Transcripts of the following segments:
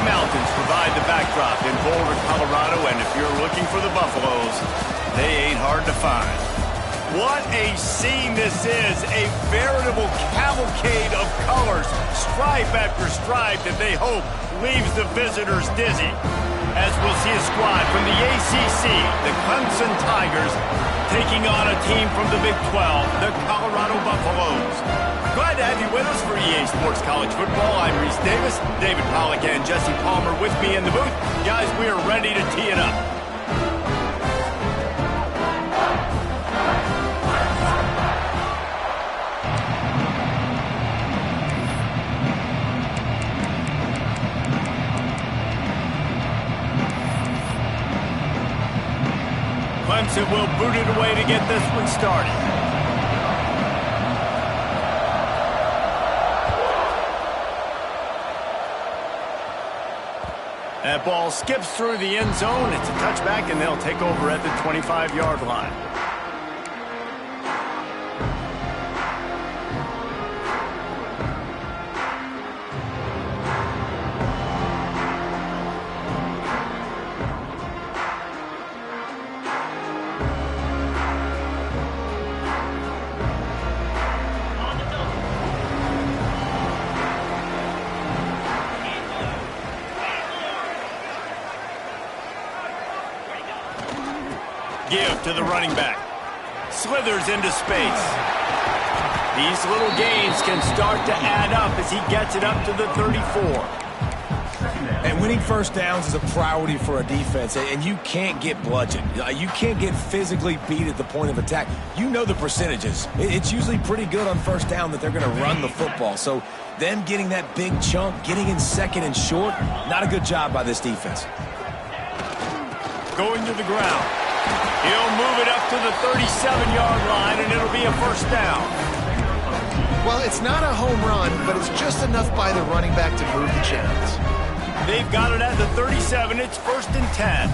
Rocky Mountains provide the backdrop in Boulder, Colorado, and if you're looking for the Buffaloes, they ain't hard to find. What a scene this is, a veritable cavalcade of colors, stripe after stripe that they hope leaves the visitors dizzy. As we'll see a squad from the ACC, the Clemson Tigers, taking on a team from the Big 12, the Colorado Buffaloes. Glad to have you with us for EA Sports College Football. I'm Reese Davis, David Pollack and Jesse Palmer with me in the booth. Guys, we are ready to tee it up. Clemson will boot it away to get this one started. That ball skips through the end zone. It's a touchback, and they'll take over at the 25-yard line. Give to the running back. Slithers into space. These little gains can start to add up as he gets it up to the 34. And winning first downs is a priority for a defense, and you can't get bludgeoned. You can't get physically beat at the point of attack. You know the percentages. It's usually pretty good on first down that they're going to run the football. So them getting that big chunk, getting in second and short, not a good job by this defense. Going to the ground. He'll move it up to the 37-yard line, and it'll be a first down. Well, it's not a home run, but it's just enough by the running back to move the chains. They've got it at the 37. It's 1st and 10.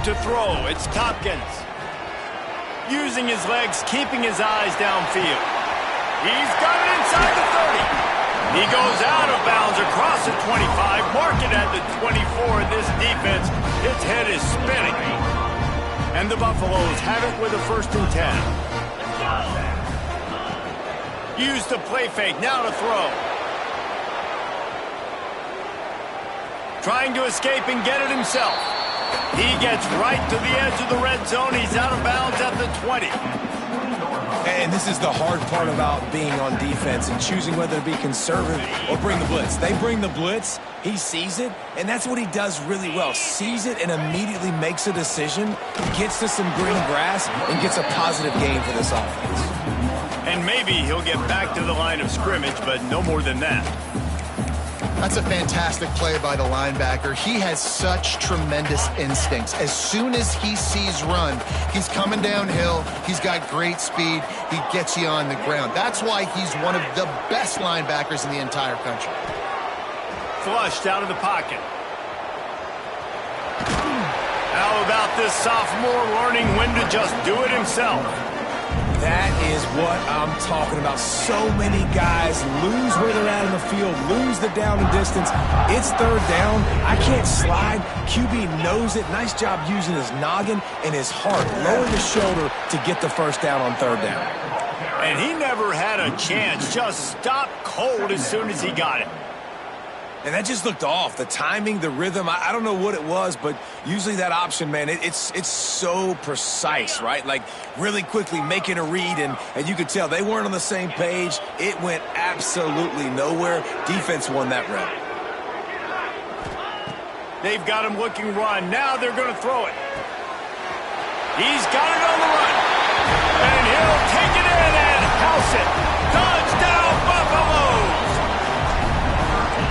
To throw, it's Tompkins. Using his legs, keeping his eyes downfield. He's got it inside the 30. He goes out of bounds across the 25. Mark it at the 24. This defense, its head is spinning. And the Buffaloes have it with a 1st and 10. Use the play fake, now to throw. Trying to escape and get it himself. He gets right to the edge of the red zone. He's out of bounds at the 20. And this is the hard part about being on defense and choosing whether to be conservative or bring the blitz. They bring the blitz, he sees it, and that's what he does really well. Sees it and immediately makes a decision, gets to some green grass, and gets a positive gain for this offense. And maybe he'll get back to the line of scrimmage, but no more than that. That's a fantastic play by the linebacker. He has such tremendous instincts. As soon as he sees run, he's coming downhill. He's got great speed. He gets you on the ground. That's why he's one of the best linebackers in the entire country. Flushed out of the pocket. How about this sophomore learning when to just do it himself? That is what I'm talking about. So many guys lose where they're at in the field, lose the down and distance. It's 3rd down. I can't slide. QB knows it. Nice job using his noggin and his heart, lowering the shoulder to get the first down on 3rd down. And he never had a chance. Just stopped cold as soon as he got it. And that just looked off. The timing, the rhythm, I don't know what it was, but usually that option, man, it's so precise, right? Like really quickly making a read, and you could tell they weren't on the same page. It went absolutely nowhere. Defense won that round. They've got him looking run. Now they're going to throw it. He's got it on the run. And he'll take it in and house it. Touchdown, Buffaloes!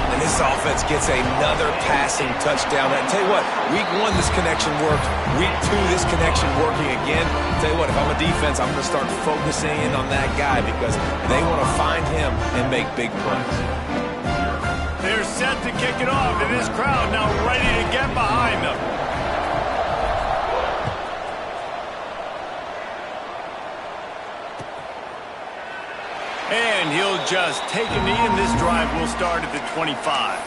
And this offense gets another passing touchdown. I tell you what, week 1 this connection worked. Week 2 this connection working again. Tell you what, if I'm a defense, I'm going to start focusing in on that guy because they want to find him and make big plays. They're set to kick it off, and this crowd now ready to get behind them. And he'll just take a knee, and this drive will start at the 25.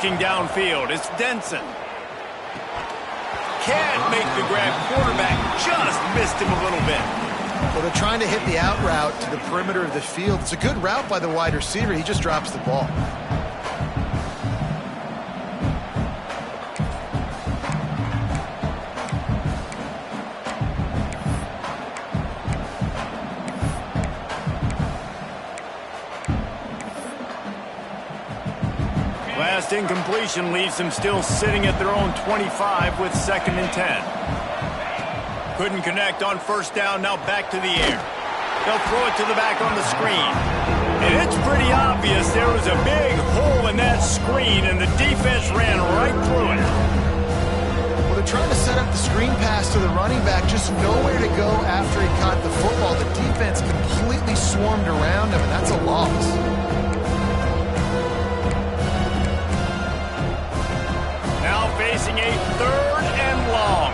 Looking downfield, it's Denson. Can't make the grab. Quarterback just missed him a little bit. Well, they're trying to hit the out route to the perimeter of the field. It's a good route by the wide receiver. He just drops the ball. Last incompletion leaves them still sitting at their own 25 with 2nd and 10. Couldn't connect on first down, now back to the air. They'll throw it to the back on the screen. And it's pretty obvious there was a big hole in that screen, and the defense ran right through it. Well, they're trying to set up the screen pass to the running back, just nowhere to go after he caught the football. The defense completely swarmed around him, and that's a loss. Now facing a 3rd and long.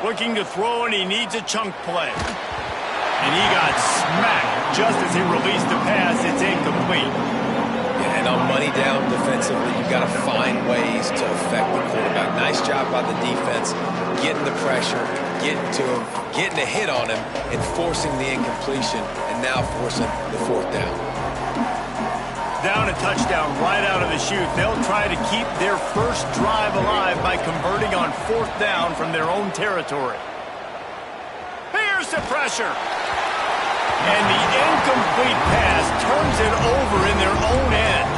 Looking to throw, and he needs a chunk play. And he got smacked just as he released the pass. It's incomplete. Yeah, and on money down defensively, you've got to find ways to affect the quarterback. Nice job by the defense, getting the pressure, getting to him, getting a hit on him, and forcing the incompletion, and now forcing the 4th down. Down a touchdown right out of the chute. They'll try to keep their first drive alive by converting on 4th down from their own territory. Here's the pressure. And the incomplete pass turns it over in their own end.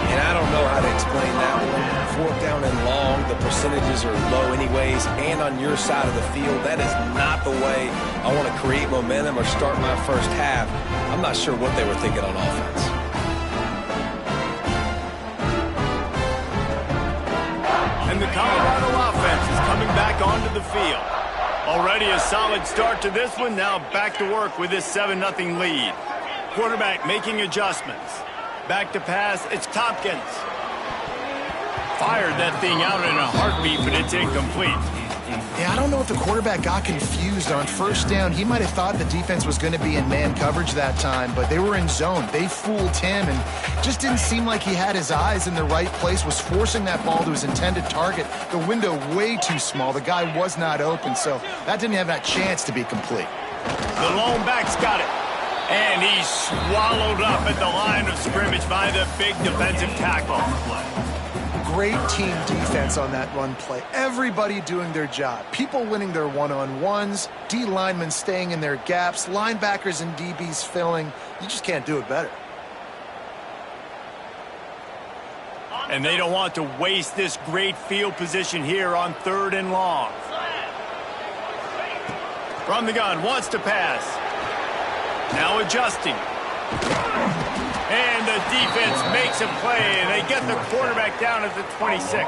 And I don't know how to explain that one. 4th down and long, the percentages are low anyways, and on your side of the field, that is not the way I want to create momentum or start my first half. I'm not sure what they were thinking on offense. And the Colorado offense is coming back onto the field. Already a solid start to this one. Now back to work with this 7-0 lead. Quarterback making adjustments. Back to pass. It's Tompkins. Fired that thing out in a heartbeat, but it's incomplete. Yeah, I don't know if the quarterback got confused on first down. He might have thought the defense was going to be in man coverage that time, but they were in zone. They fooled him and just didn't seem like he had his eyes in the right place, was forcing that ball to his intended target. The window way too small. The guy was not open, so that didn't have that chance to be complete. The lone back's got it. And he's swallowed up at the line of scrimmage by the big defensive tackle. Great team defense on that run play. Everybody doing their job. People winning their one-on-ones, D linemen staying in their gaps, linebackers and DBs filling. You just can't do it better. And they don't want to waste this great field position here on 3rd and long. From the gun, wants to pass. Now adjusting. And the defense makes a play, and they get the quarterback down at the 26.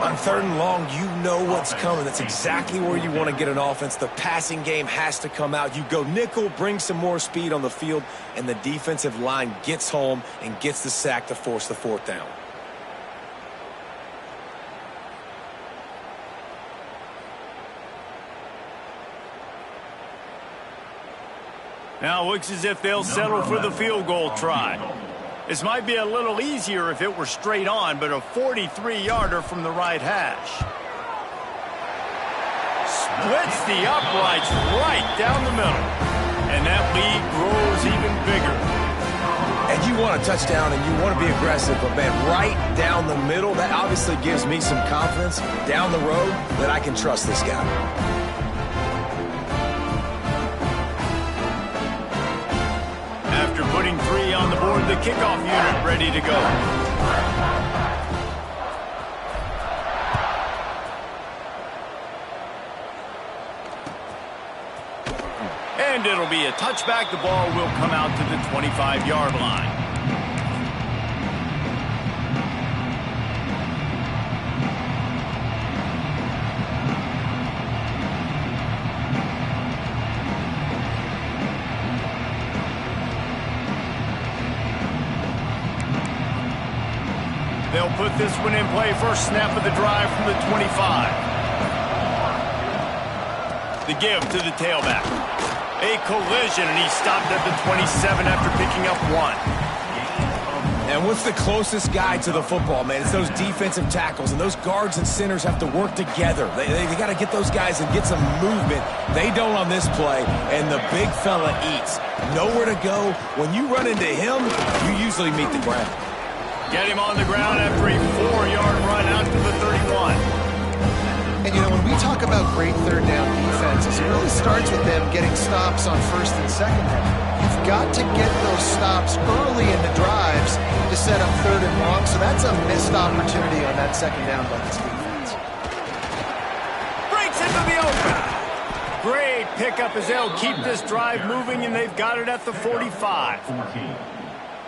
On 3rd and long, you know what's coming. That's exactly where you want to get an offense. The passing game has to come out. You go nickel, bring some more speed on the field, and the defensive line gets home and gets the sack to force the 4th down. Now looks as if they'll settle for the field goal try. This might be a little easier if it were straight on, but a 43-yarder from the right hash. Splits the uprights right down the middle. And that lead grows even bigger. And you want a touchdown and you want to be aggressive, but man, right down the middle, that obviously gives me some confidence down the road that I can trust this guy. After putting 3 on the board, the kickoff unit ready to go. And it'll be a touchback. The ball will come out to the 25-yard line. They'll put this one in play. First snap of the drive from the 25. The give to the tailback. A collision, and he stopped at the 27 after picking up 1. And what's the closest guy to the football, man? It's those defensive tackles, and those guards and centers have to work together. They got to get those guys and get some movement. They don't on this play, and the big fella eats. Nowhere to go. When you run into him, you usually meet the ground. Get him on the ground after a 4-yard run out to the 31. And, you know, when we talk about great third down defenses, it really starts with them getting stops on first and second down. You've got to get those stops early in the drives to set up third and long, so that's a missed opportunity on that second down by this defense. Breaks into the open. Great pickup as they'll keep this drive moving, and they've got it at the 45.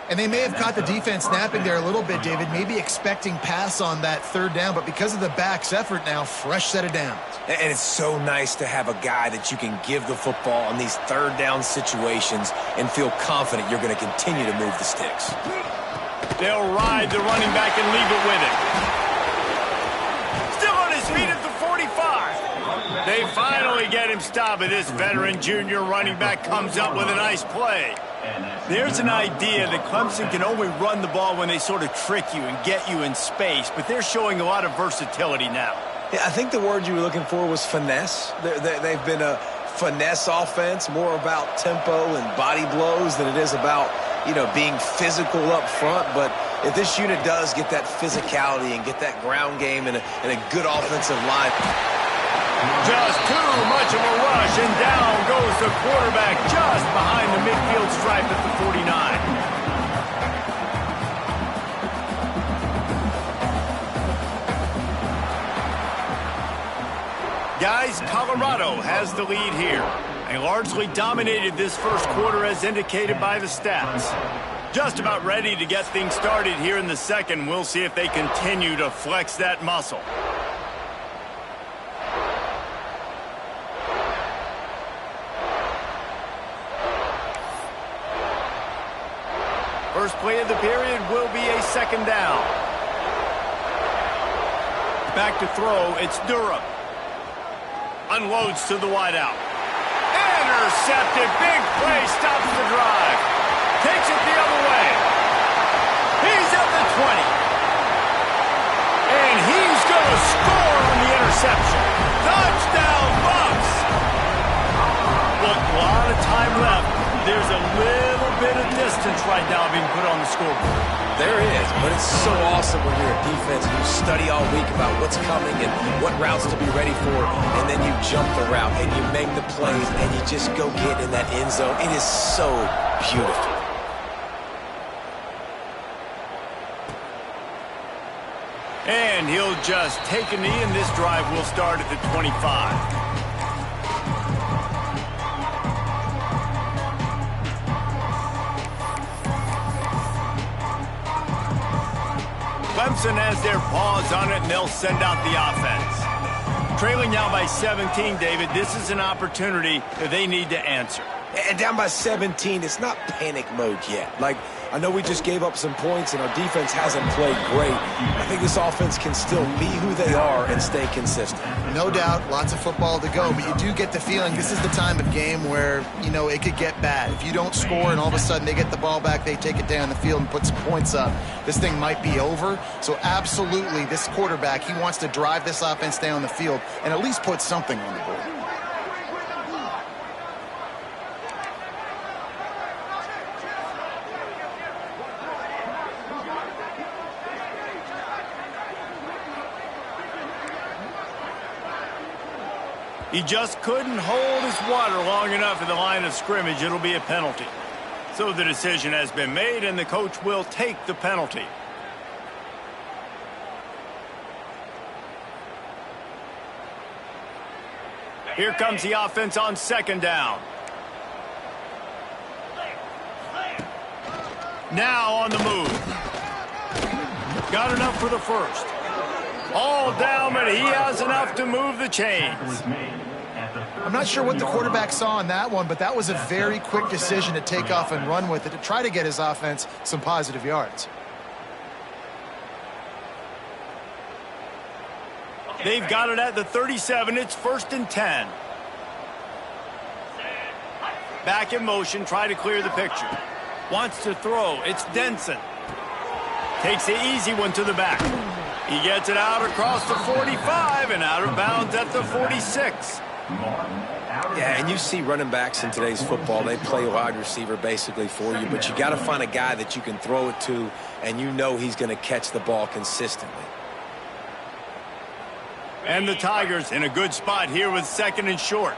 And they may have caught the defense napping there a little bit, David, maybe expecting pass on that third down, but because of the back's effort now, fresh set of downs. And it's so nice to have a guy that you can give the football on these third down situations and feel confident you're going to continue to move the sticks. They'll ride the running back and leave it with him. Still on his feet at the 45. They finally get him stopped, and this veteran junior running back comes up with a nice play. There's an idea that Clemson can only run the ball when they sort of trick you and get you in space, but they're showing a lot of versatility now. Yeah, I think the word you were looking for was finesse. They've been a finesse offense, more about tempo and body blows than it is about, you know, being physical up front. But if this unit does get that physicality and get that ground game and a good offensive line. Just too much of a rush, and down goes the quarterback just behind the midfield stripe at the 49. Guys, Colorado has the lead here. They largely dominated this first quarter as indicated by the stats. Just about ready to get things started here in the second. We'll see if they continue to flex that muscle. First play of the period will be a second down. Back to throw, it's Durham. Unloads to the wideout. Intercepted, big play, stops the drive. Takes it the other way. He's at the 20. And he's going to score on the interception. Touchdown, Bucks! Look, a lot of time left. There's a little bit of distance right now being put on the scoreboard. There is, but it's so awesome when you're a defense and you study all week about what's coming and what routes to be ready for, and then you jump the route and you make the plays and you just go get in that end zone. It is so beautiful. And he'll just take a knee, and this drive will start at the 25. Clemson has their paws on it, and they'll send out the offense. Trailing now by 17, David, this is an opportunity that they need to answer. And down by 17, it's not panic mode yet. Like, I know we just gave up some points and our defense hasn't played great. I think this offense can still be who they are and stay consistent. No doubt, lots of football to go, but you do get the feeling this is the time of game where, you know, it could get bad. If you don't score and all of a sudden they get the ball back, they take it down the field and put some points up, this thing might be over. So absolutely, this quarterback, he wants to drive this offense down the field and at least put something on the board. He just couldn't hold his water long enough in the line of scrimmage. It'll be a penalty. So the decision has been made, and the coach will take the penalty. Here comes the offense on second down. Now on the move. Got enough for the first. All down, but he has enough to move the chains. I'm not sure what the quarterback saw on that one, but that was a very quick decision to take off and run with it to try to get his offense some positive yards. They've got it at the 37. It's 1st and 10. Back in motion, try to clear the picture. Wants to throw. It's Denson. Takes the easy one to the back. He gets it out across the 45 and out of bounds at the 46. Yeah, and you see running backs in today's football, they play wide receiver basically for you, but you got to find a guy that you can throw it to and you know he's going to catch the ball consistently. And the Tigers in a good spot here with 2nd and short.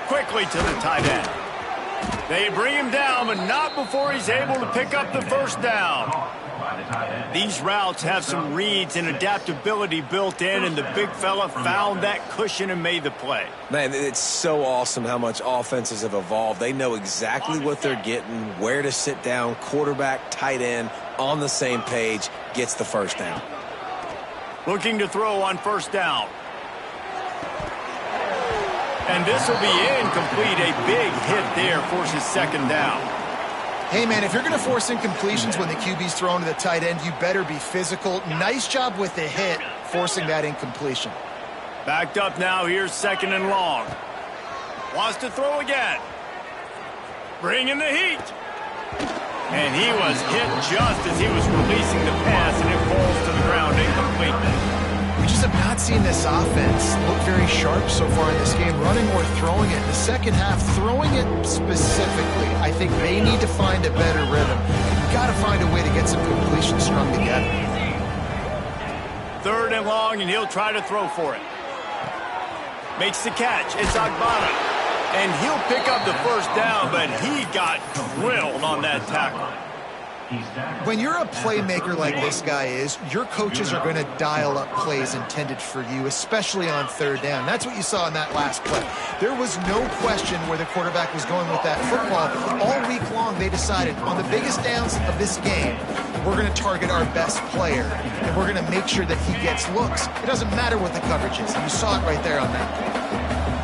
Quickly to the tight end. They bring him down, but not before he's able to pick up the first down. These routes have some reads and adaptability built in, and the big fella found that cushion and made the play. Man, it's so awesome how much offenses have evolved. They know exactly what they're getting, where to sit down, quarterback, tight end, on the same page, gets the first down. Looking to throw on first down. And this will be incomplete. A big hit there forces 2nd down. Hey, man, if you're going to force incompletions when the QB's thrown to the tight end, you better be physical. Nice job with the hit, forcing that incompletion. Backed up now. Here's 2nd and long. Wants to throw again. Bringing the heat. And he was hit just as he was releasing the pass, and it falls to the ground incomplete. We just have not seen this offense look very sharp so far in this game, running or throwing it. In the second half, throwing it specifically, I think they need to find a better rhythm. You've got to find a way to get some completions strung together. 3rd and long, and he'll try to throw for it. Makes the catch. It's Agbana. And he'll pick up the first down, but he got drilled on that tackle. When you're a playmaker like this guy is, your coaches are going to dial up plays intended for you, especially on 3rd down. That's what you saw in that last play. There was no question where the quarterback was going with that football. All week long, they decided on the biggest downs of this game, we're going to target our best player, and we're going to make sure that he gets looks. It doesn't matter what the coverage is. You saw it right there on that play.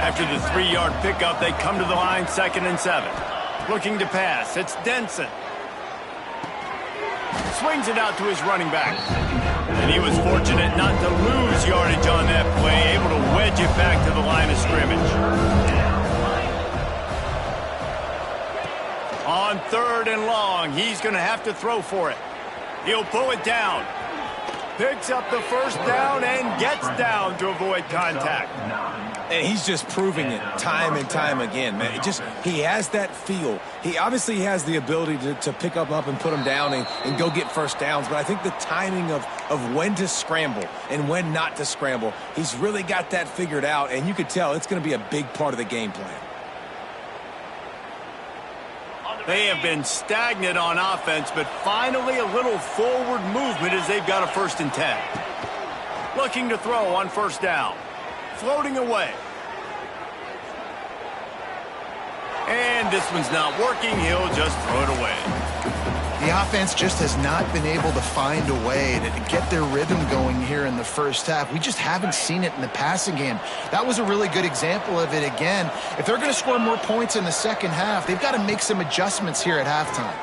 After the 3-yard pickup, they come to the line 2nd and 7. Looking to pass. It's Denson. Swings it out to his running back. And he was fortunate not to lose yardage on that play, able to wedge it back to the line of scrimmage. On 3rd and long, he's going to have to throw for it. He'll pull it down. Picks up the first down and gets down to avoid contact. And he's just proving it time and time again, man. He has that feel. He obviously has the ability to pick up and put him down and go get first downs. But I think the timing of when to scramble and when not to scramble, he's really got that figured out. And you could tell it's going to be a big part of the game plan. They have been stagnant on offense, but finally a little forward movement as they've got a 1st and 10. Looking to throw on first down. Floating away. And this one's not working. He'll just throw it away. The offense just has not been able to find a way to get their rhythm going here in the first half. We just haven't seen it in the passing game. That was a really good example of it again. If they're going to score more points in the second half, they've got to make some adjustments here at halftime.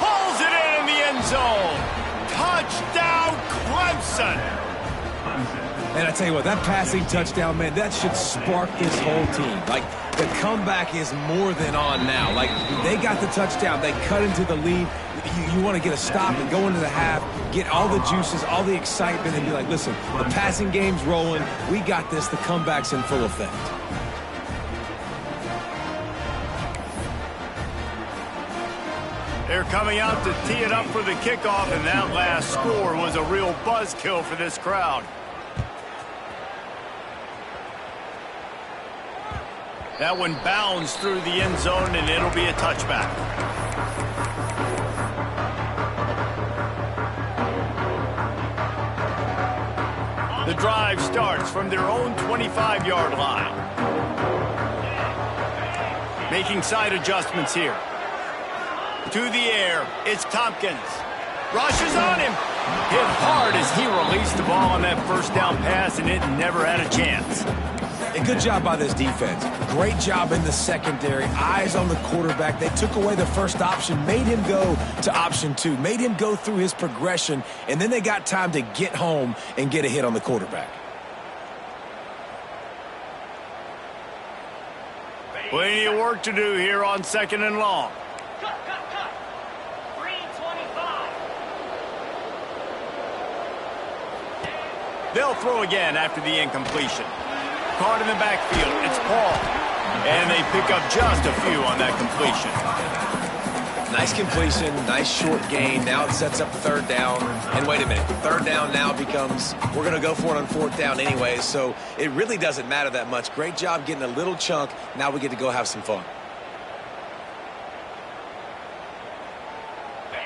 Pulls it in the end zone. Touchdown, Clemson. And I tell you what, that passing touchdown, man, that should spark this whole team. Like, the comeback is more than on now. Like, they got the touchdown. They cut into the lead. You want to get a stop and go into the half, get all the juices, all the excitement, and be like, listen, the passing game's rolling. We got this. The comeback's in full effect. They're coming out to tee it up for the kickoff, and that last score was a real buzzkill for this crowd. That one bounds through the end zone, and it'll be a touchback. The drive starts from their own 25-yard line. Making side adjustments here. To the air, it's Tompkins. Rushes on him. Hit hard as he released the ball on that first down pass, and it never had a chance. A good job by this defense. Great job in the secondary. Eyes on the quarterback. They took away the first option, made him go to option 2, made him go through his progression, and then they got time to get home and get a hit on the quarterback. Plenty of work to do here on 2nd and long. Cut. 3:25. They'll throw again after the incompletion. Caught in the backfield. It's Paul. And they pick up just a few on that completion. Nice completion, nice short gain. Now it sets up 3rd down. And wait a minute, 3rd down now becomes, we're going to go for it on 4th down anyway, so it really doesn't matter that much. Great job getting a little chunk. Now we get to go have some fun.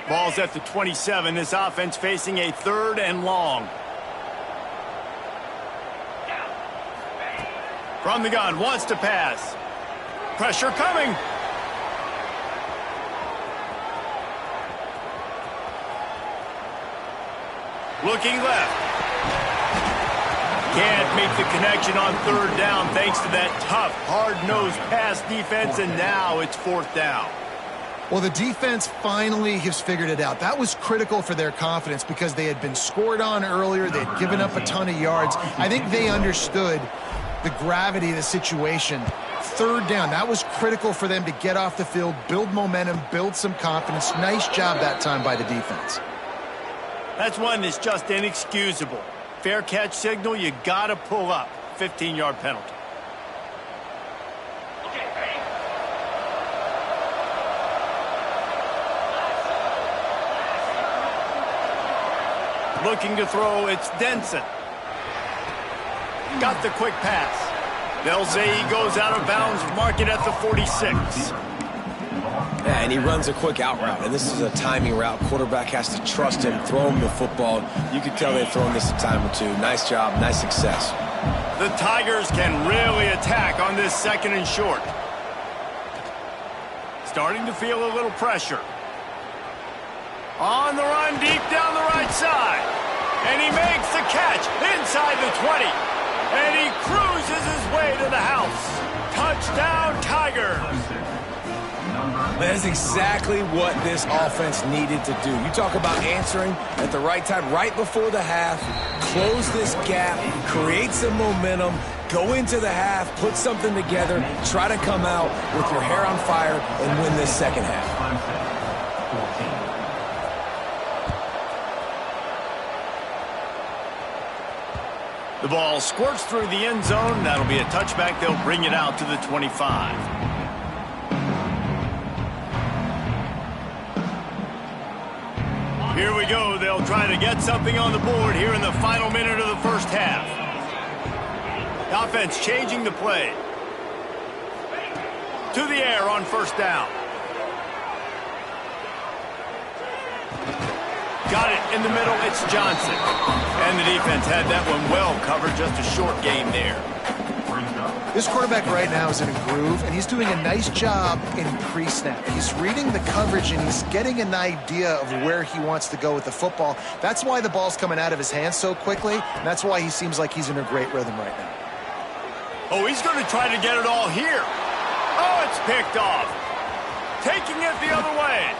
Ball's at the 27. This offense facing a 3rd and long. From the gun, wants to pass. Pressure coming. Looking left. Can't make the connection on 3rd down thanks to that tough, hard-nosed pass defense, and now it's 4th down. Well, the defense finally has figured it out. That was critical for their confidence because they had been scored on earlier. They had given up a ton of yards. I think they understood the gravity of the situation. 3rd down, that was critical for them to get off the field, build momentum, build some confidence. Nice job that time by the defense. That's one that's just inexcusable. Fair catch signal, you got to pull up. 15-yard penalty. Looking to throw, it's Denson. Got the quick pass. They'll say he goes out of bounds, mark it at the 46. Yeah, and he runs a quick out route, and this is a timing route. Quarterback has to trust him, throw him the football. You can tell they've thrown this a time or two. Nice job, nice success. The Tigers can really attack on this 2nd and short. Starting to feel a little pressure. On the run, deep down the right side. And he makes the catch inside the 20. And he cruises his way to the house. Touchdown, Tigers. That is exactly what this offense needed to do. You talk about answering at the right time, right before the half, close this gap, create some momentum, go into the half, put something together, try to come out with your hair on fire and win this 2nd half. The ball squirts through the end zone. That'll be a touchback. They'll bring it out to the 25. Here we go. They'll try to get something on the board here in the final minute of the 1st half. The offense changing the play. To the air on 1st down. Got it in the middle. It's Johnson. And the defense had that one well covered. Just a short game there. This quarterback right now is in a groove, and he's doing a nice job in pre-snap. He's reading the coverage, and he's getting an idea of where he wants to go with the football. That's why the ball's coming out of his hands so quickly, and that's why he seems like he's in a great rhythm right now. Oh, he's going to try to get it all here. Oh, it's picked off. Taking it the other way.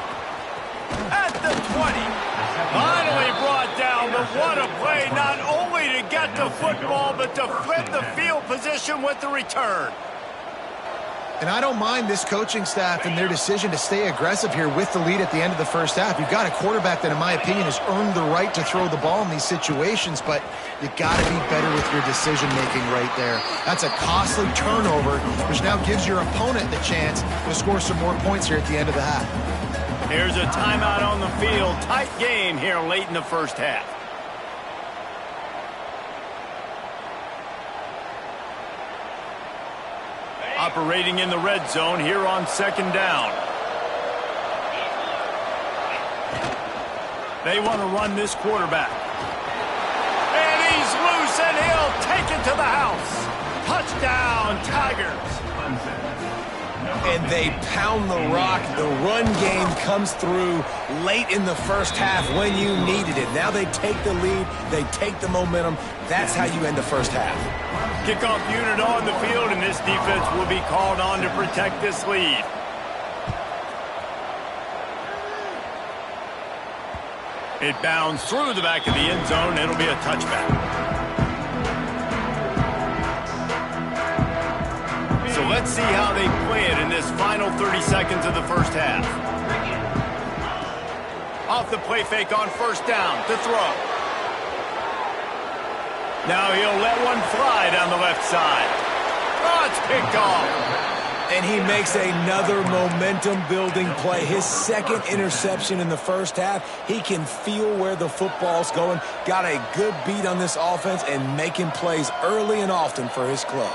At the 20. Finally brought down, but what a play, not only to get the football, but to flip the field position with the return. And I don't mind this coaching staff and their decision to stay aggressive here with the lead at the end of the 1st half. You've got a quarterback that, in my opinion, has earned the right to throw the ball in these situations, but you got to be better with your decision-making right there. That's a costly turnover, which now gives your opponent the chance to score some more points here at the end of the half. Here's a timeout on the field. Tight game here late in the 1st half. Operating in the red zone here on 2nd down. They want to run this quarterback. And he's loose, and he'll take it to the house. Touchdown, Tigers. And they pound the rock. The run game comes through late in the 1st half when you needed it. Now they take the lead. They take the momentum. That's how you end the 1st half. Kickoff unit on the field, and this defense will be called on to protect this lead. It bounds through the back of the end zone. It'll be a touchback. So let's see how they play it in this final 30 seconds of the first half. Off the play fake on first down to throw. Now he'll let one fly down the left side. Oh, it's picked off. And he makes another momentum-building play. His second interception in the first half. He can feel where the football's going. Got a good beat on this offense and making plays early and often for his club.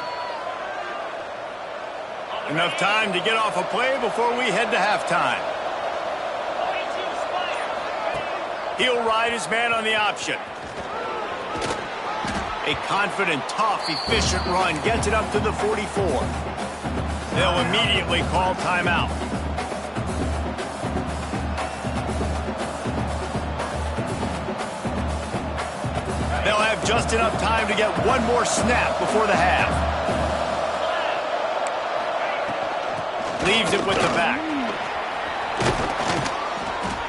Enough time to get off a play before we head to halftime. He'll ride his man on the option. A confident, tough, efficient run gets it up to the 44. They'll immediately call timeout. They'll have just enough time to get one more snap before the half. Leaves it with the back.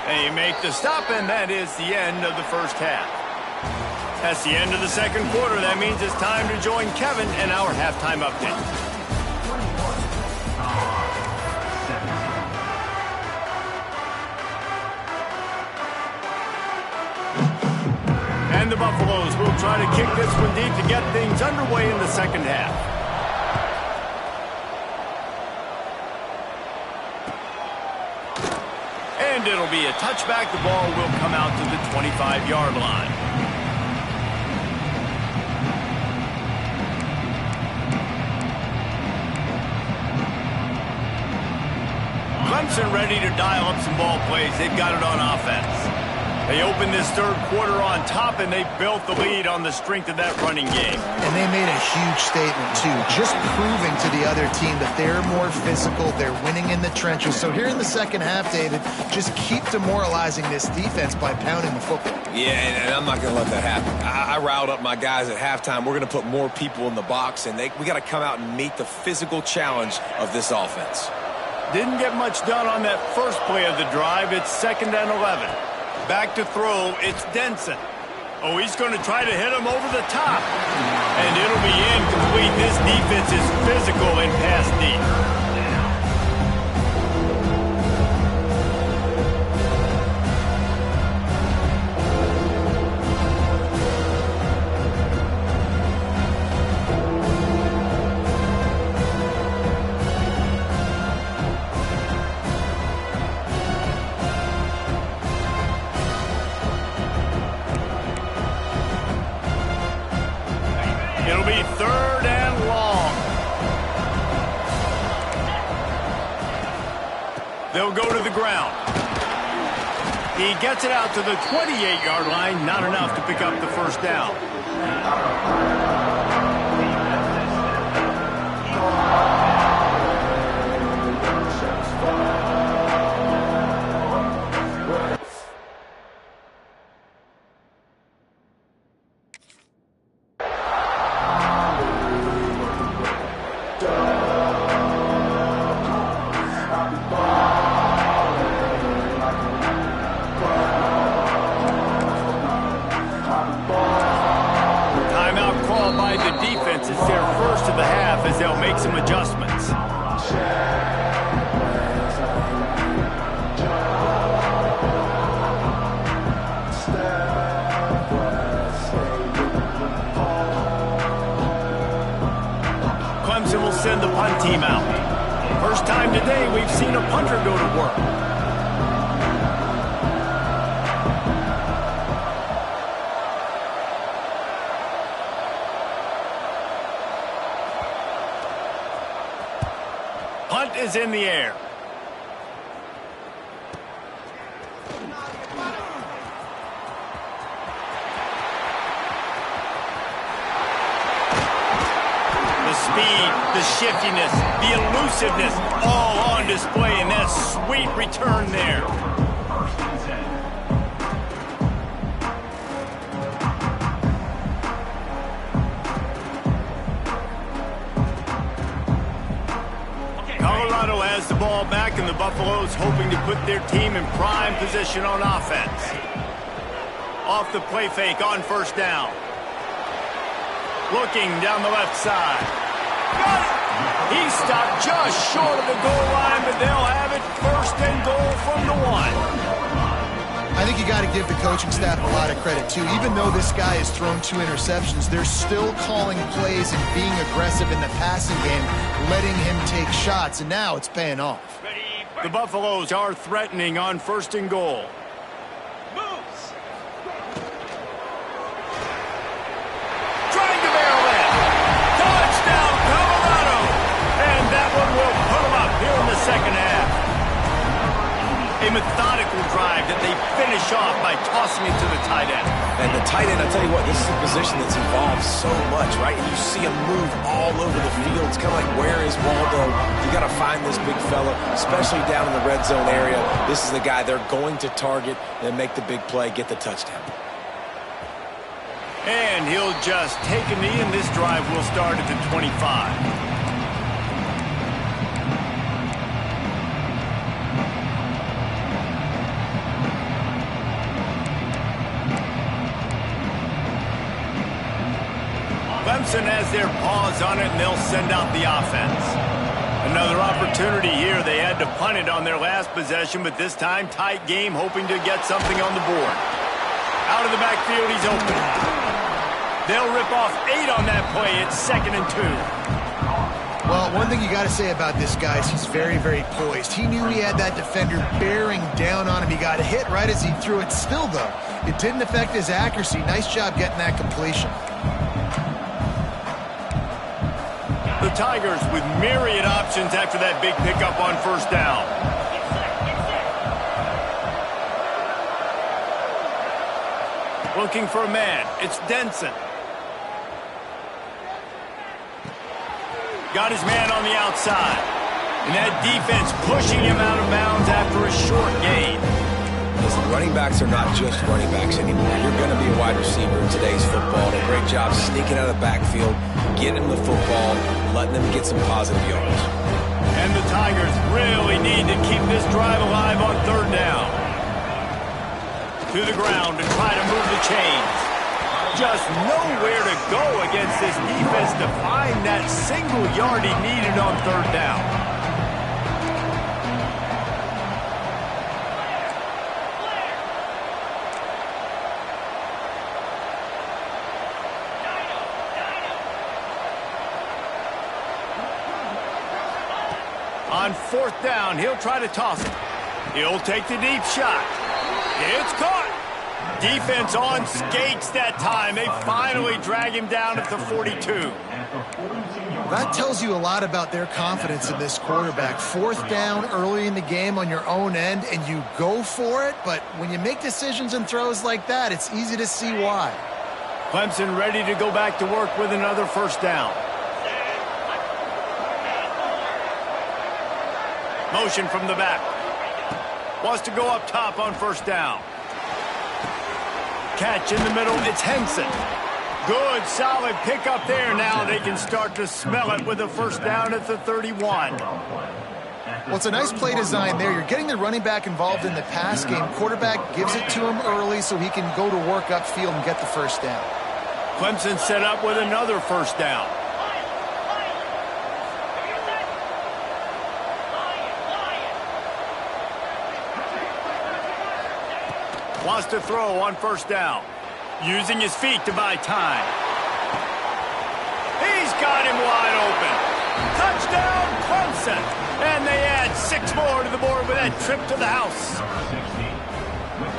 They make the stop, and that is the end of the first half. That's the end of the second quarter. That means it's time to join Kevin in our halftime update. And the Buffaloes will try to kick this one deep to get things underway in the second half. And it'll be a touchback. The ball will come out to the 25-yard line. Clemson ready to dial up some ball plays. They've got it on offense. They opened this third quarter on top, and they built the lead on the strength of that running game. And they made a huge statement, too, just proving to the other team that they're more physical, they're winning in the trenches. So here in the second half, David, just keep demoralizing this defense by pounding the football. Yeah, and I'm not going to let that happen. I riled up my guys at halftime. We're going to put more people in the box, and we got to come out and meet the physical challenge of this offense. Didn't get much done on that first play of the drive. It's 2nd and 11. Back to throw, it's Denson. Oh, he's going to try to hit him over the top. And it'll be incomplete. This defense is physical and pass deep. It'll be 3rd and long. They'll go to the ground. He gets it out to the 28-yard line. Not enough to pick up the first down. It's their first of the half as they'll make some adjustments. Clemson will send the punt team out. First time today we've seen a punter go to work. Punt is in the air. The speed, the shiftiness, the elusiveness, all on display, and that sweet return there. Colorado has the ball back, and the Buffaloes hoping to put their team in prime position on offense. Off the play fake on first down. Looking down the left side. Got it! He stopped just short of the goal line, but they'll have it 1st and goal from the 1. I think you got to give the coaching staff a lot of credit, too. Even though this guy has thrown 2 interceptions, they're still calling plays and being aggressive in the passing game, letting him take shots, and now it's paying off. The Buffaloes are threatening on 1st and goal. Trying to barrel in. Touchdown, Colorado! And that one will put them up here in the 2nd half. A methodical drive that they finish off by tossing it to the tight end. And the tight end, I'll tell you what, this is a position that's evolved so much, right? And you see him move all over the field. It's kind of like, where is Waldo? You got to find this big fella, especially down in the red zone area. This is the guy they're going to target and make the big play, get the touchdown. And he'll just take a knee, and this drive will start at the 25. Clemson has their paws on it, and they'll send out the offense. Another opportunity here. They had to punt it on their last possession, but this time tight game, hoping to get something on the board. Out of the backfield, he's open. They'll rip off 8 on that play. It's 2nd and 2. Well, one thing you got to say about this guy is he's very, very poised. He knew he had that defender bearing down on him. He got hit right as he threw it. Still, though, it didn't affect his accuracy. Nice job getting that completion. The Tigers with myriad options after that big pickup on 1st down. Looking for a man. It's Denson. Got his man on the outside. And that defense pushing him out of bounds after a short gain. Listen, running backs are not just running backs anymore. You're going to be a wide receiver in today's football. And a great job sneaking out of the backfield, getting them the football, letting them get some positive yards. And the Tigers really need to keep this drive alive on 3rd down. To the ground to try to move the chains. Just nowhere to go against this defense to find that single yard he needed on 3rd down. On 4th down, he'll try to toss it. He'll take the deep shot. It's caught. Defense on skates that time. They finally drag him down at the 42. That tells you a lot about their confidence in this quarterback. 4th down early in the game on your own end, and you go for it. But when you make decisions and throws like that, it's easy to see why. Clemson ready to go back to work with another 1st down. Motion from the back. Wants to go up top on 1st down. Catch in the middle. It's Henson. Good, solid pickup there. Now they can start to smell it with a 1st down at the 31. Well, it's a nice play design there. You're getting the running back involved in the pass game. Quarterback gives it to him early so he can go to work upfield and get the 1st down. Clemson set up with another 1st down. Wants to throw on 1st down. Using his feet to buy time. He's got him wide open. Touchdown, Clemson. And they add 6 more to the board with that trip to the house.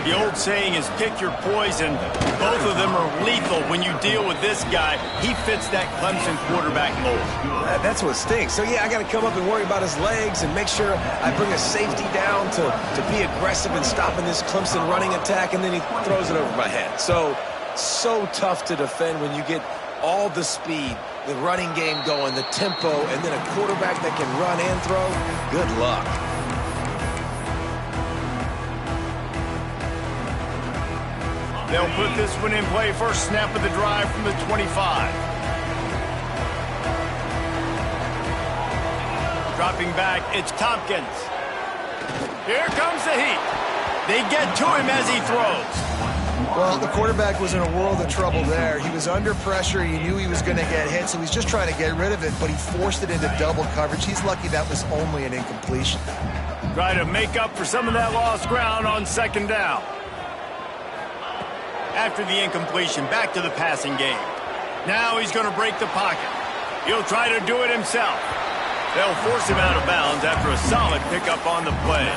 The old saying is pick your poison. Both of them are lethal when you deal with this guy. He fits that Clemson quarterback mold. That's what stinks. So, yeah, I got to come up and worry about his legs and make sure I bring a safety down to be aggressive in stopping this Clemson running attack, and then he throws it over my head. So tough to defend when you get all the speed, the running game going, the tempo, and then a quarterback that can run and throw. Good luck. They'll put this one in play. First snap of the drive from the 25. Dropping back, it's Tompkins. Here comes the heat. They get to him as he throws. Well, the quarterback was in a world of trouble there. He was under pressure. He knew he was going to get hit, so he's just trying to get rid of it, but he forced it into double coverage. He's lucky that was only an incompletion. Try to make up for some of that lost ground on second down. After the incompletion, back to the passing game. Now he's going to break the pocket. He'll try to do it himself. They'll force him out of bounds after a solid pickup on the play.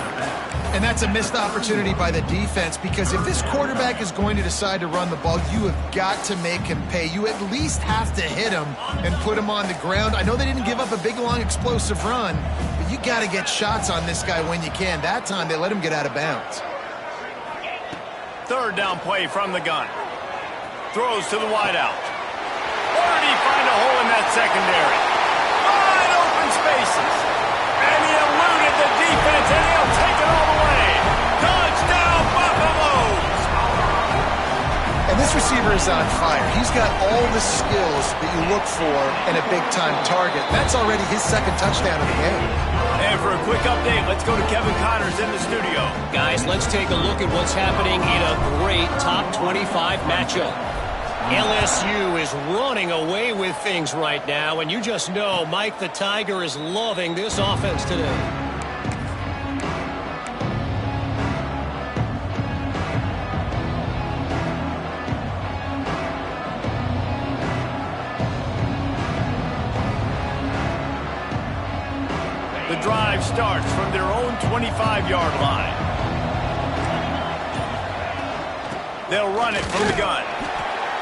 And that's a missed opportunity by the defense, because if this quarterback is going to decide to run the ball, you have got to make him pay. You at least have to hit him and put him on the ground. I know they didn't give up a big, long, explosive run, but you got to get shots on this guy when you can. That time, they let him get out of bounds. Third down play from the gun. Throws to the wideout. Or did he find a hole in that secondary? Wide open spaces. And he eluded the defense, and he'll take it all the way. Touchdown, Buffaloes! And this receiver is on fire. He's got all the skills that you look for in a big-time target. That's already his second touchdown of the game. And for a quick update, let's go to Kevin Connors in the studio. Guys, let's take a look at what's happening in a great top 25 matchup. LSU is running away with things right now, and you just know Mike the Tiger is loving this offense today. The drive starts from their own 25-yard line. They'll run it from the gun.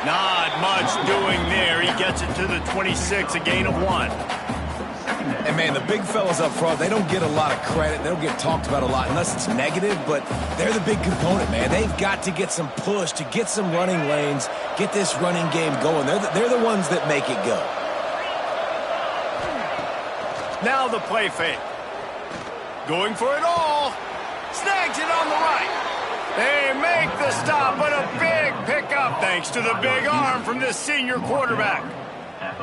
Not much doing there. He gets it to the 26, a gain of 1. And, man, the big fellas up front, they don't get a lot of credit. They don't get talked about a lot unless it's negative, but they're the big component, man. They've got to get some push, to get some running lanes, get this running game going. They're the ones that make it go. Now the play fake. Going for it all. Snags it on the right. They make the stop, but a big pickup thanks to the big arm from this senior quarterback.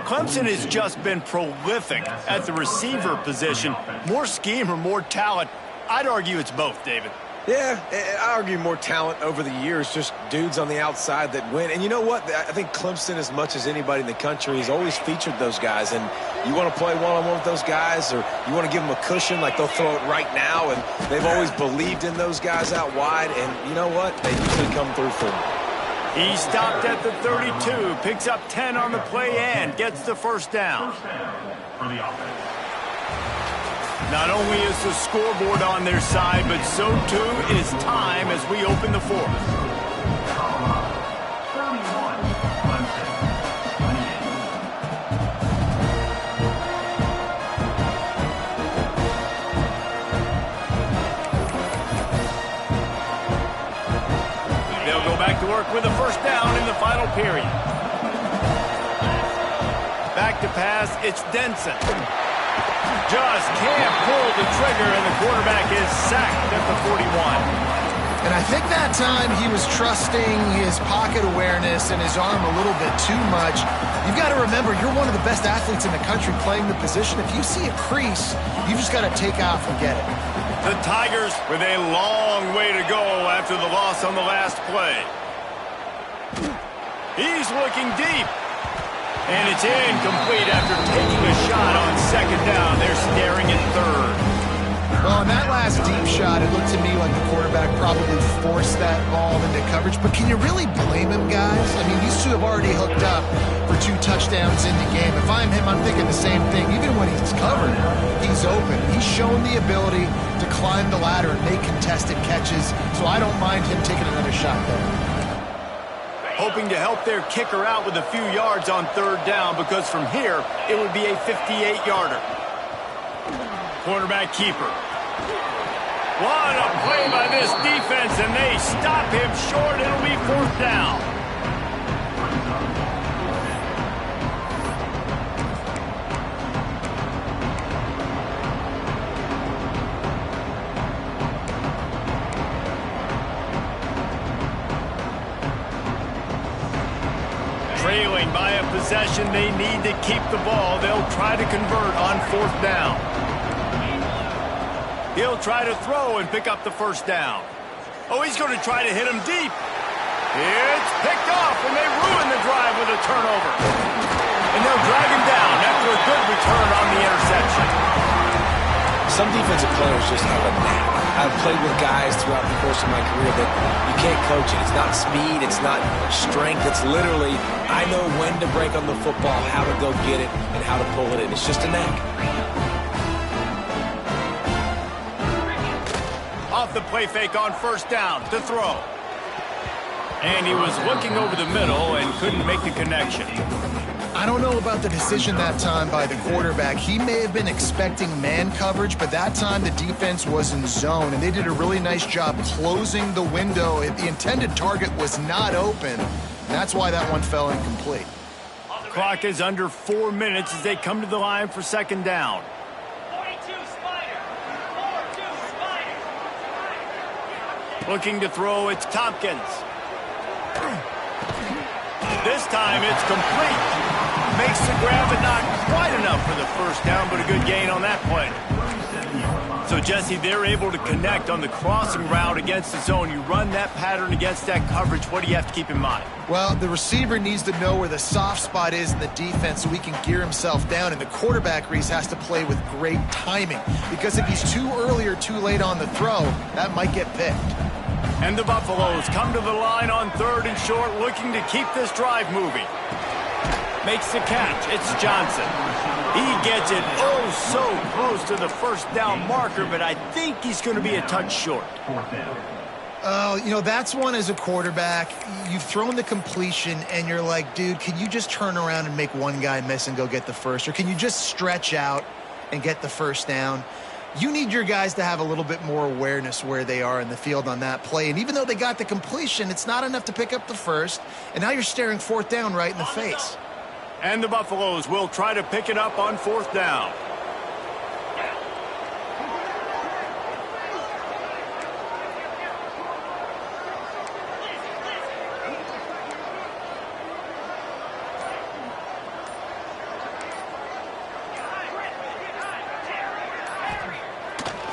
Clemson has just been prolific at the receiver position. More scheme or more talent? I'd argue it's both, David. Yeah, I argue more talent over the years, just dudes on the outside that win. And you know what? I think Clemson, as much as anybody in the country, has always featured those guys. And you want to play one-on-one with those guys, or you want to give them a cushion, like they'll throw it right now. And they've always believed in those guys out wide. And you know what? They usually come through for them. He stopped at the 32, picks up 10 on the play and gets the first down. Not only is the scoreboard on their side, but so too is time as we open the fourth. They'll go back to work with a first down in the final period. Back to pass, it's Denson. Just can't pull the trigger, and the quarterback is sacked at the 41. And I think that time he was trusting his pocket awareness and his arm a little bit too much. You've got to remember, you're one of the best athletes in the country playing the position. If you see a crease, you just got to take off and get it. The Tigers with a long way to go after the loss on the last play. He's looking deep. And it's incomplete after taking a shot on second down. They're staring at third. Well, in that last deep shot, it looked to me like the quarterback probably forced that ball into coverage. But can you really blame him, guys? I mean, these two have already hooked up for 2 touchdowns in the game. If I'm him, I'm thinking the same thing. Even when he's covered, he's open. He's shown the ability to climb the ladder and make contested catches. So I don't mind him taking another shot there. Hoping to help their kicker out with a few yards on third down, because from here, it would be a 58-yarder. Quarterback keeper. What a play by this defense, and they stop him short. It'll be fourth down. Trailing by a possession, they need to keep the ball. They'll try to convert on fourth down. He'll try to throw and pick up the first down. Oh, he's going to try to hit him deep. It's picked off, and they ruin the drive with a turnover. And they'll drag him down after a good return on the interception. Some defensive players just have a knack. I've played with guys throughout the course of my career that you can't coach it. It's not speed, it's not strength. It's literally, I know when to break on the football, how to go get it, and how to pull it in. It's just a knack. Off the play fake on first down to throw. And he was looking over the middle and couldn't make the connection. I don't know about the decision that time by the quarterback. He may have been expecting man coverage, but that time the defense was in zone, and they did a really nice job closing the window. The intended target was not open, and that's why that one fell incomplete. Clock is under 4 minutes as they come to the line for second down. 42 Spider. 42 Spider. Looking to throw, it's Tompkins. This time it's complete. Makes the grab, but not quite enough for the first down, but a good gain on that play. So, Jesse, they're able to connect on the crossing route against the zone. You run that pattern against that coverage. What do you have to keep in mind? Well, the receiver needs to know where the soft spot is in the defense so he can gear himself down, and the quarterback, Reese, has to play with great timing, because if he's too early or too late on the throw, that might get picked. And the Buffaloes come to the line on third and short, looking to keep this drive moving. Makes the catch. It's Johnson. He gets it oh so close to the first down marker, but I think he's going to be a touch short. Oh, you know, that's one as a quarterback. You've thrown the completion, and you're like, dude, can you just turn around and make one guy miss and go get the first? Or can you just stretch out and get the first down? You need your guys to have a little bit more awareness where they are in the field on that play. And even though they got the completion, it's not enough to pick up the first. And now you're staring fourth down right in the face. And the Buffaloes will try to pick it up on fourth down.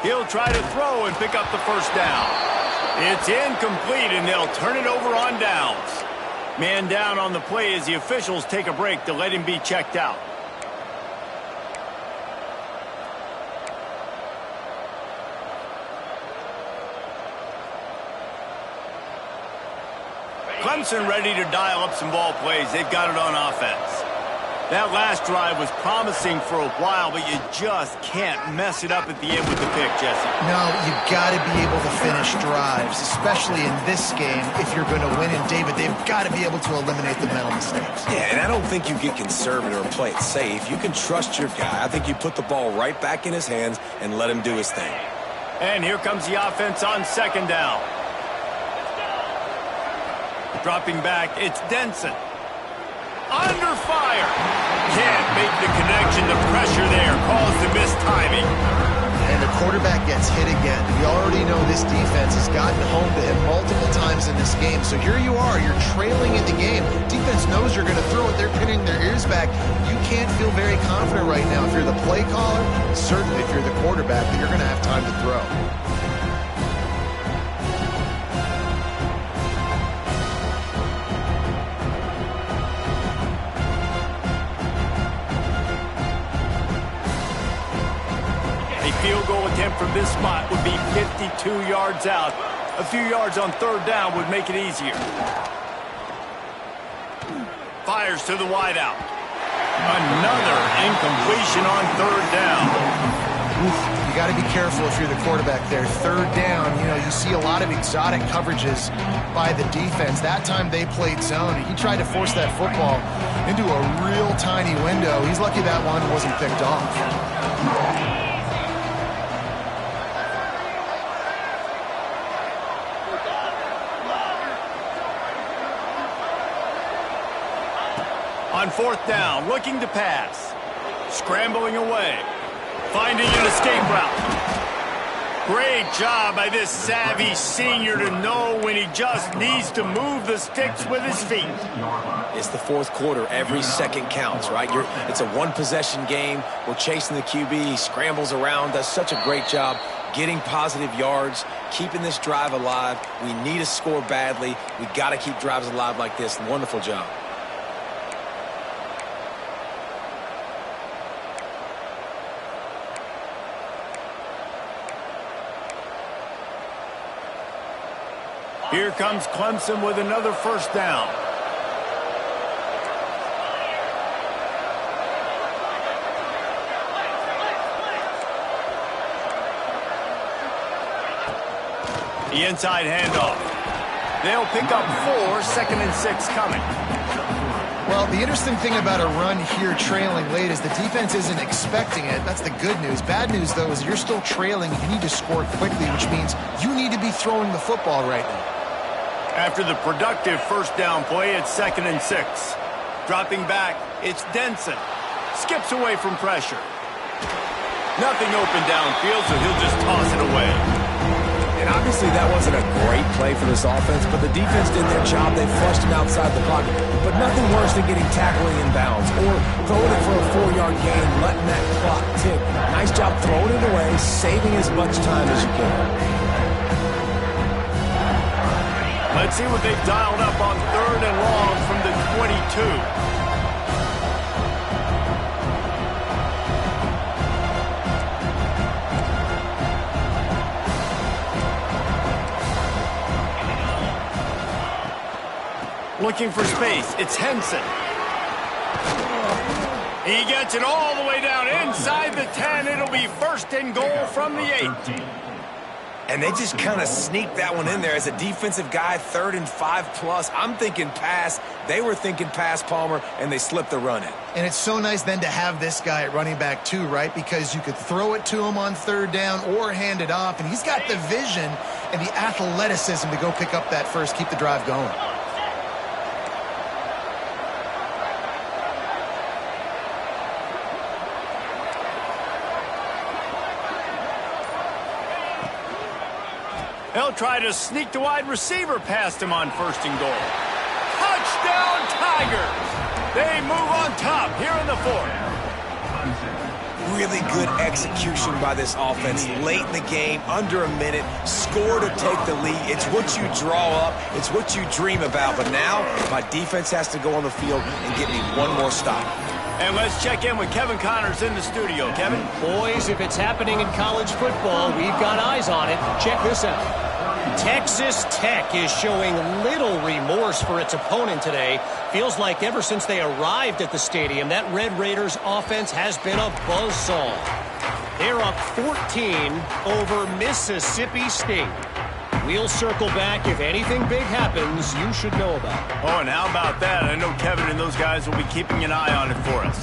He'll try to throw and pick up the first down. It's incomplete, and they'll turn it over on downs. Man down on the play as the officials take a break to let him be checked out. Clemson ready to dial up some ball plays. They've got it on offense. That last drive was promising for a while, but you just can't mess it up at the end with the pick, Jesse. No, you've got to be able to finish drives, especially in this game. If you're going to win, and David, they've got to be able to eliminate the mental mistakes. Yeah, and I don't think you get conservative or play it safe. You can trust your guy. I think you put the ball right back in his hands and let him do his thing. And here comes the offense on second down. Dropping back, it's Denson. Under fire. Can't make the connection. The pressure there caused the missed timing. And the quarterback gets hit again. We already know this defense has gotten home to him multiple times in this game. So here you are. You're trailing in the game. Defense knows you're going to throw it. They're pinning their ears back. You can't feel very confident right now. If you're the play caller, certainly if you're the quarterback, that you're going to have time to throw. Field goal attempt from this spot would be 52 yards out. A few yards on third down would make it easier. Fires to the wideout. Another incompletion on third down. You got to be careful if you're the quarterback there. Third down, you know, you see a lot of exotic coverages by the defense. That time they played zone, and he tried to force that football into a real tiny window. He's lucky that one wasn't picked off. On fourth down, looking to pass. Scrambling away. Finding an escape route. Great job by this savvy senior to know when he just needs to move the sticks with his feet. It's the fourth quarter. Every second counts, right? It's a one-possession game. We're chasing the QB. He scrambles around, does such a great job getting positive yards, keeping this drive alive. We need to score badly. We got to keep drives alive like this. Wonderful job. Here comes Clemson with another first down. The inside handoff. They'll pick up 4, 2nd and 6 coming. Well, the interesting thing about a run here trailing late is the defense isn't expecting it. That's the good news. Bad news, though, is you're still trailing. You need to score quickly, which means you need to be throwing the football right now. After the productive first down play, it's 2nd and 6. Dropping back, it's Denson. Skips away from pressure. Nothing open downfield, so he'll just toss it away. And obviously that wasn't a great play for this offense, but the defense did their job. They flushed him outside the pocket. But nothing worse than getting tackling in bounds or throwing it for a 4-yard gain, letting that clock tick. Nice job throwing it away, saving as much time as you can. Let's see what they've dialed up on 3rd and long from the 22. Looking for space. It's Henson. He gets it all the way down inside the 10. It'll be 1st and goal from the 8. And they just kind of sneaked that one in there as a defensive guy, 3rd and 5+. I'm thinking pass. They were thinking pass, Palmer, and they slipped the run in. And it's so nice then to have this guy at running back too, right? Because you could throw it to him on 3rd down or hand it off. And he's got the vision and the athleticism to go pick up that first, keep the drive going. They'll try to sneak the wide receiver past him on 1st and goal. Touchdown, Tigers! They move on top here in the 4th. Really good execution by this offense. Late in the game, under a minute, score to take the lead. It's what you draw up. It's what you dream about. But now, my defense has to go on the field and get me one more stop. And let's check in with Kevin Connors in the studio. Kevin? Boys, if it's happening in college football, we've got eyes on it. Check this out. Texas Tech is showing little remorse for its opponent today. Feels like ever since they arrived at the stadium, that Red Raiders offense has been a buzzsaw. They're up 14 over Mississippi State. We'll circle back. If anything big happens, you should know about it. Oh, and how about that? I know Kevin and those guys will be keeping an eye on it for us.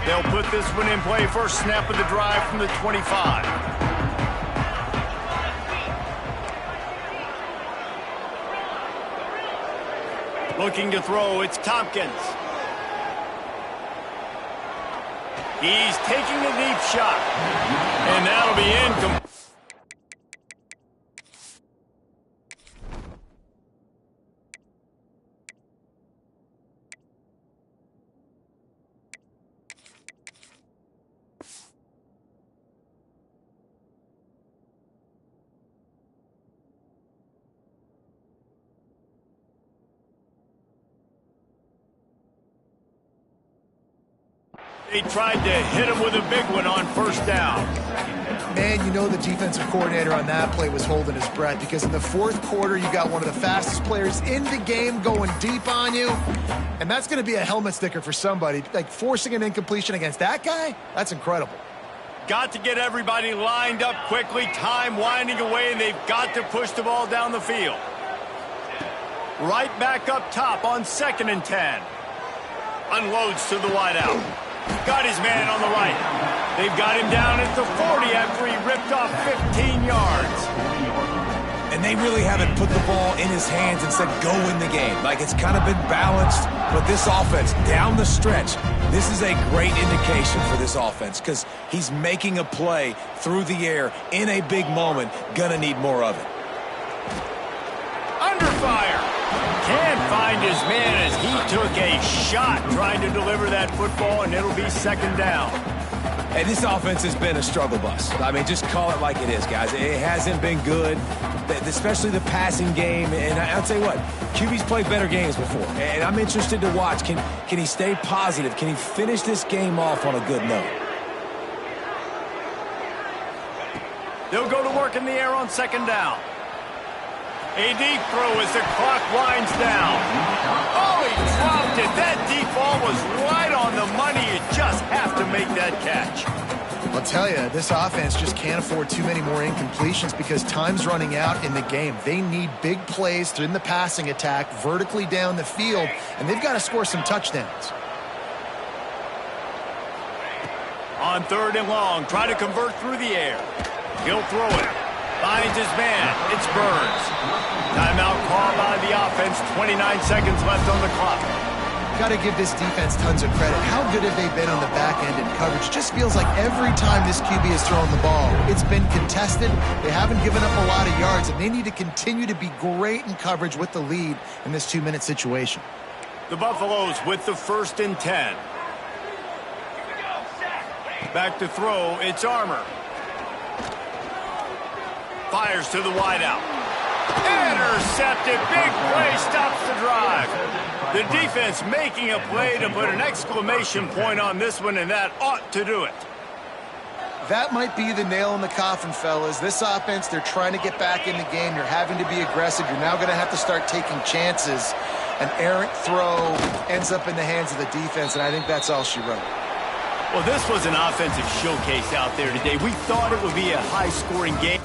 They'll put this one in play. First snap of the drive from the 25. Looking to throw, it's Tompkins. He's taking a deep shot. And that'll be incomplete. They tried to hit him with a big one on 1st down. Man, you know the defensive coordinator on that play was holding his breath because in the 4th quarter, you got one of the fastest players in the game going deep on you. And that's going to be a helmet sticker for somebody. Like forcing an incompletion against that guy, that's incredible. Got to get everybody lined up quickly. Time winding away, and they've got to push the ball down the field. Right back up top on 2nd and 10. Unloads to the wideout. Got his man on the right. They've got him down at the 40 after he ripped off 15 yards. And they really haven't put the ball in his hands and said, go win the game. Like, it's kind of been balanced. But this offense, down the stretch, this is a great indication for this offense because he's making a play through the air in a big moment. Gonna need more of it. Under fire. Can't find his man as he took a shot trying to deliver that football, and it'll be second down. Hey, this offense has been a struggle bus. I mean, just call it like it is, guys. It hasn't been good, especially the passing game. And I'll tell you what, QB's played better games before. And I'm interested to watch. Can he stay positive? Can he finish this game off on a good note? They'll go to work in the air on second down. A deep throw as the clock winds down. Oh, he dropped it. That deep ball was right on the money. You just have to make that catch. I'll tell you, this offense just can't afford too many more incompletions because time's running out in the game. They need big plays in the passing attack, vertically down the field, and they've got to score some touchdowns. On third and long, try to convert through the air. He'll throw it. Finds his man. It's Burns. Timeout called by the offense. 29 seconds left on the clock. Got to give this defense tons of credit. How good have they been on the back end in coverage? Just feels like every time this QB has thrown the ball, it's been contested. They haven't given up a lot of yards, and they need to continue to be great in coverage with the lead in this 2-minute situation. The Buffaloes with the 1st and 10. Back to throw. It's Armour. Fires to the wideout. Intercepted. Big play stops the drive. The defense making a play to put an exclamation point on this one, and that ought to do it. That might be the nail in the coffin, fellas. This offense, they're trying to get back in the game. You're having to be aggressive. You're now going to have to start taking chances. An errant throw ends up in the hands of the defense, and I think that's all she wrote. Well, this was an offensive showcase out there today. We thought it would be a high-scoring game.